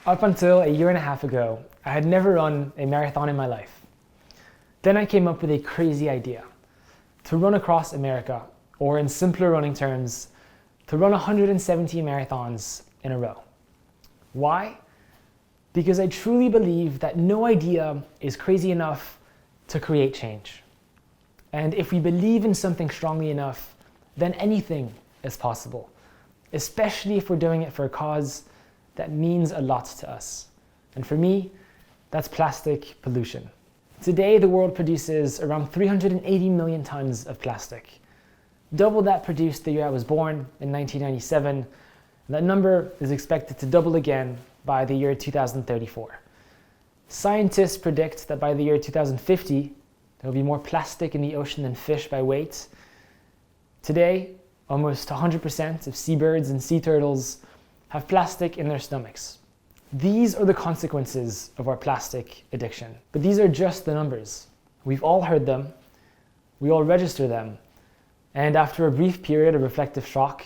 Up until a year and a half ago, I had never run a marathon in my life. Then I came up with a crazy idea to run across America, or in simpler running terms, to run 170 marathons in a row. Why? Because I truly believe that no idea is crazy enough to create change. And if we believe in something strongly enough, then anything is possible, especially if we're doing it for a cause that means a lot to us. And for me, that's plastic pollution. Today, the world produces around 380 million tons of plastic. Double that produced the year I was born in 1997. And that number is expected to double again by the year 2034. Scientists predict that by the year 2050, there will be more plastic in the ocean than fish by weight. Today, almost 100% of seabirds and sea turtles have plastic in their stomachs. These are the consequences of our plastic addiction. But these are just the numbers. We've all heard them, we all register them, and after a brief period of reflective shock,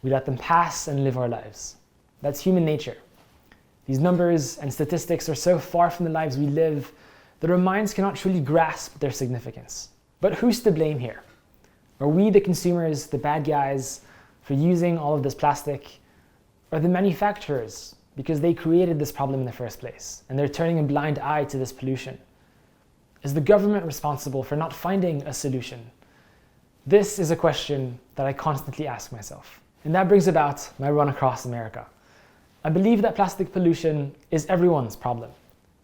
we let them pass and live our lives. That's human nature. These numbers and statistics are so far from the lives we live that our minds cannot truly grasp their significance. But who's to blame here? Are we, the consumers, the bad guys for using all of this plastic? Or the manufacturers, because they created this problem in the first place and they're turning a blind eye to this pollution? Is the government responsible for not finding a solution? This is a question that I constantly ask myself. And that brings about my run across America. I believe that plastic pollution is everyone's problem.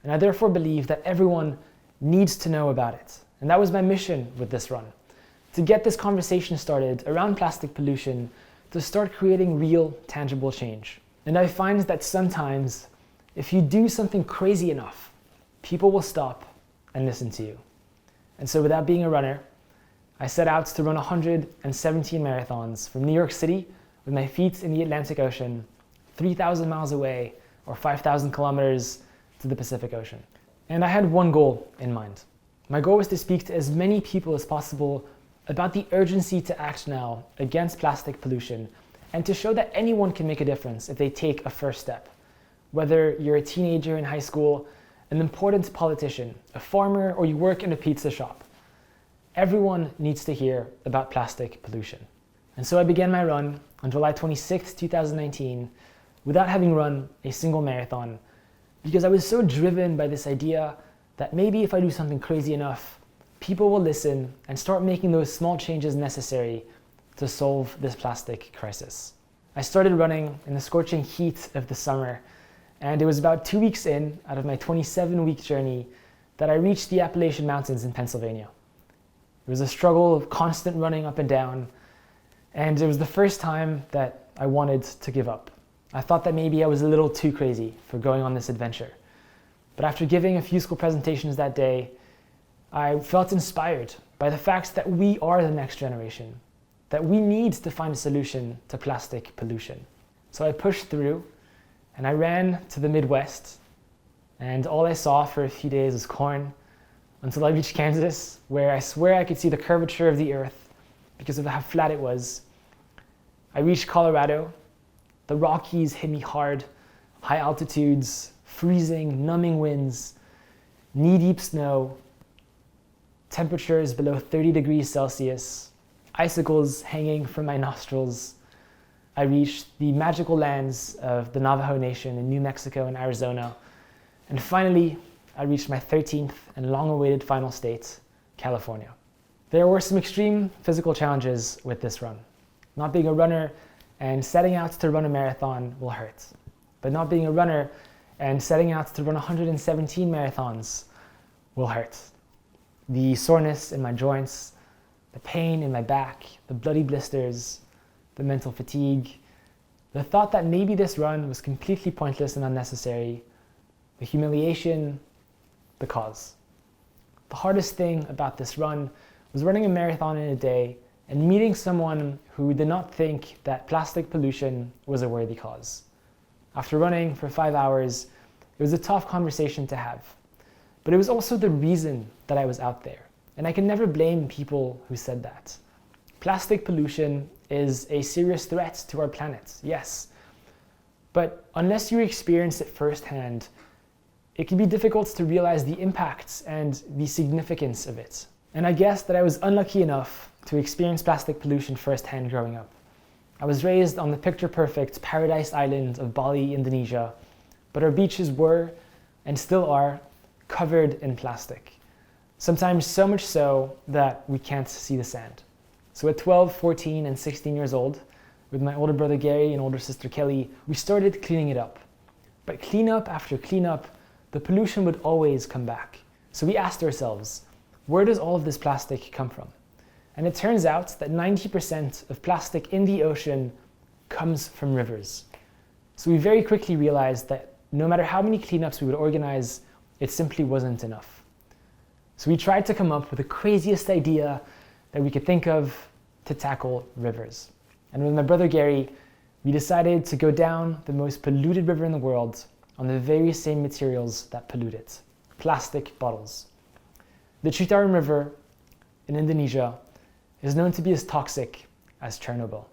And I therefore believe that everyone needs to know about it. And that was my mission with this run, to get this conversation started around plastic pollution, to start creating real, tangible change. And I find that sometimes, if you do something crazy enough, people will stop and listen to you. And so without being a runner, I set out to run 117 marathons from New York City with my feet in the Atlantic Ocean, 3,000 miles away, or 5,000 kilometers to the Pacific Ocean. And I had one goal in mind. My goal was to speak to as many people as possible about the urgency to act now against plastic pollution, and to show that anyone can make a difference if they take a first step. Whether you're a teenager in high school, an important politician, a farmer, or you work in a pizza shop, everyone needs to hear about plastic pollution. And so I began my run on July 26, 2019, without having run a single marathon, because I was so driven by this idea that maybe if I do something crazy enough, people will listen and start making those small changes necessary to solve this plastic crisis. I started running in the scorching heat of the summer, and it was about 2 weeks in out of my 27-week journey that I reached the Appalachian Mountains in Pennsylvania. It was a struggle of constant running up and down, and it was the first time that I wanted to give up. I thought that maybe I was a little too crazy for going on this adventure. But after giving a few school presentations that day, I felt inspired by the fact that we are the next generation, that we need to find a solution to plastic pollution. So I pushed through and I ran to the Midwest, and all I saw for a few days was corn until I reached Kansas, where I swear I could see the curvature of the earth because of how flat it was. I reached Colorado. The Rockies hit me hard, high altitudes, freezing, numbing winds, knee-deep snow, temperatures below 30 degrees Celsius, icicles hanging from my nostrils. I reached the magical lands of the Navajo Nation in New Mexico and Arizona. And finally, I reached my 13th and long-awaited final state, California. There were some extreme physical challenges with this run. Not being a runner and setting out to run a marathon will hurt. But not being a runner and setting out to run 117 marathons will hurt. The soreness in my joints, the pain in my back, the bloody blisters, the mental fatigue, the thought that maybe this run was completely pointless and unnecessary, the humiliation, the cause. The hardest thing about this run was running a marathon in a day and meeting someone who did not think that plastic pollution was a worthy cause. After running for 5 hours, it was a tough conversation to have. But it was also the reason that I was out there. And I can never blame people who said that. Plastic pollution is a serious threat to our planet, yes. But unless you experience it firsthand, it can be difficult to realize the impacts and the significance of it. And I guess that I was unlucky enough to experience plastic pollution firsthand growing up. I was raised on the picture-perfect paradise island of Bali, Indonesia, but our beaches were, and still are, covered in plastic. Sometimes so much so that we can't see the sand. So at 12, 14, and 16 years old, with my older brother Gary and older sister Kelly, we started cleaning it up. But cleanup after cleanup, the pollution would always come back. So we asked ourselves, where does all of this plastic come from? And it turns out that 90% of plastic in the ocean comes from rivers. So we very quickly realized that no matter how many cleanups we would organize, it simply wasn't enough. So we tried to come up with the craziest idea that we could think of to tackle rivers. And with my brother Gary, we decided to go down the most polluted river in the world on the very same materials that pollute it, plastic bottles. The Citarum River in Indonesia is known to be as toxic as Chernobyl.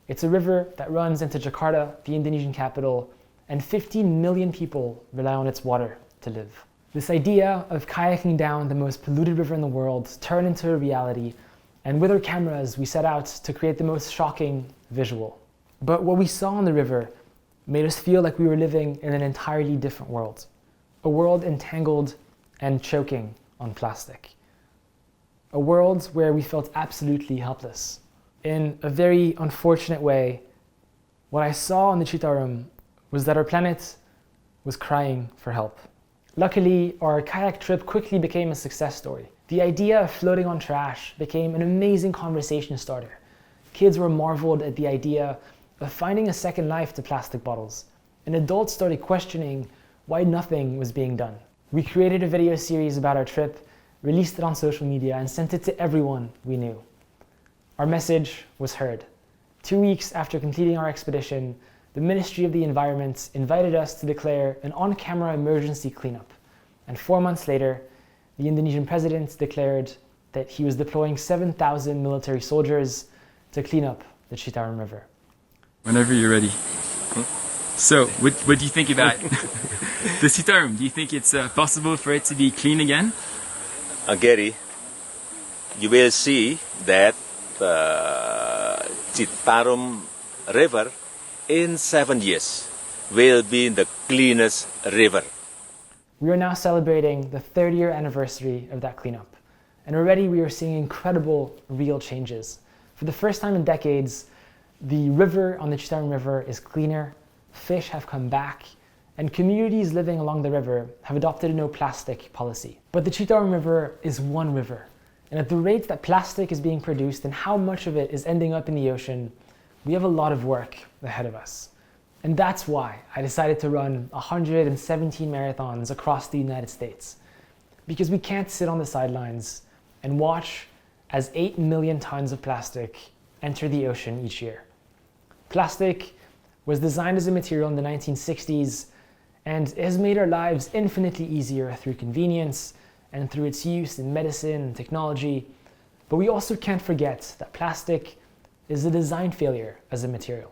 It's a river that runs into Jakarta, the Indonesian capital, and 15 million people rely on its water to live. This idea of kayaking down the most polluted river in the world turned into a reality, and with our cameras, we set out to create the most shocking visual. But what we saw on the river made us feel like we were living in an entirely different world, a world entangled and choking on plastic. A world where we felt absolutely helpless. In a very unfortunate way, what I saw on the Citarum was that our planet was crying for help. Luckily, our kayak trip quickly became a success story. The idea of floating on trash became an amazing conversation starter. Kids were marveled at the idea of finding a second life to plastic bottles, and adults started questioning why nothing was being done. We created a video series about our trip, released it on social media, and sent it to everyone we knew. Our message was heard. 2 weeks after completing our expedition, the Ministry of the Environment invited us to declare an on-camera emergency cleanup. And 4 months later, the Indonesian president declared that he was deploying 7,000 military soldiers to clean up the Citarum River. Whenever you're ready. So, what do you think about the Citarum? Do you think it's possible for it to be clean again? Gary, you will see that Citarum River in 7 years will be the cleanest river. We are now celebrating the 30-year anniversary of that cleanup. And already we are seeing incredible real changes. For the first time in decades, the river on the Citarum River is cleaner, fish have come back, and communities living along the river have adopted a no plastic policy. But the Citarum River is one river. And at the rate that plastic is being produced and how much of it is ending up in the ocean, we have a lot of work ahead of us. And that's why I decided to run 117 marathons across the United States. Because we can't sit on the sidelines and watch as 8 million tons of plastic enter the ocean each year. Plastic was designed as a material in the 1960s and it has made our lives infinitely easier through convenience and through its use in medicine and technology. But we also can't forget that plastic is a design failure as a material.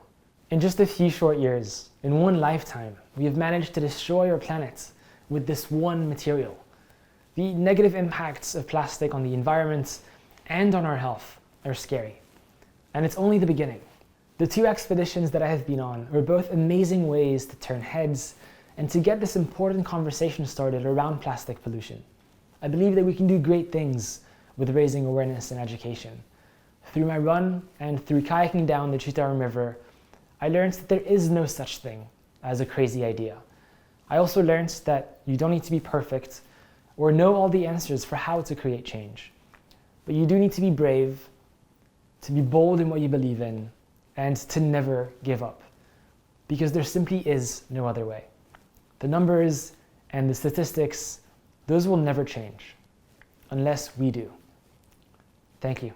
In just a few short years, in one lifetime, we have managed to destroy our planet with this one material. The negative impacts of plastic on the environment and on our health are scary. And it's only the beginning. The 2 expeditions that I have been on were both amazing ways to turn heads and to get this important conversation started around plastic pollution. I believe that we can do great things with raising awareness and education. Through my run and through kayaking down the Citarum River, I learned that there is no such thing as a crazy idea. I also learned that you don't need to be perfect or know all the answers for how to create change. But you do need to be brave, to be bold in what you believe in, and to never give up. Because there simply is no other way. The numbers and the statistics, those will never change unless we do. Thank you.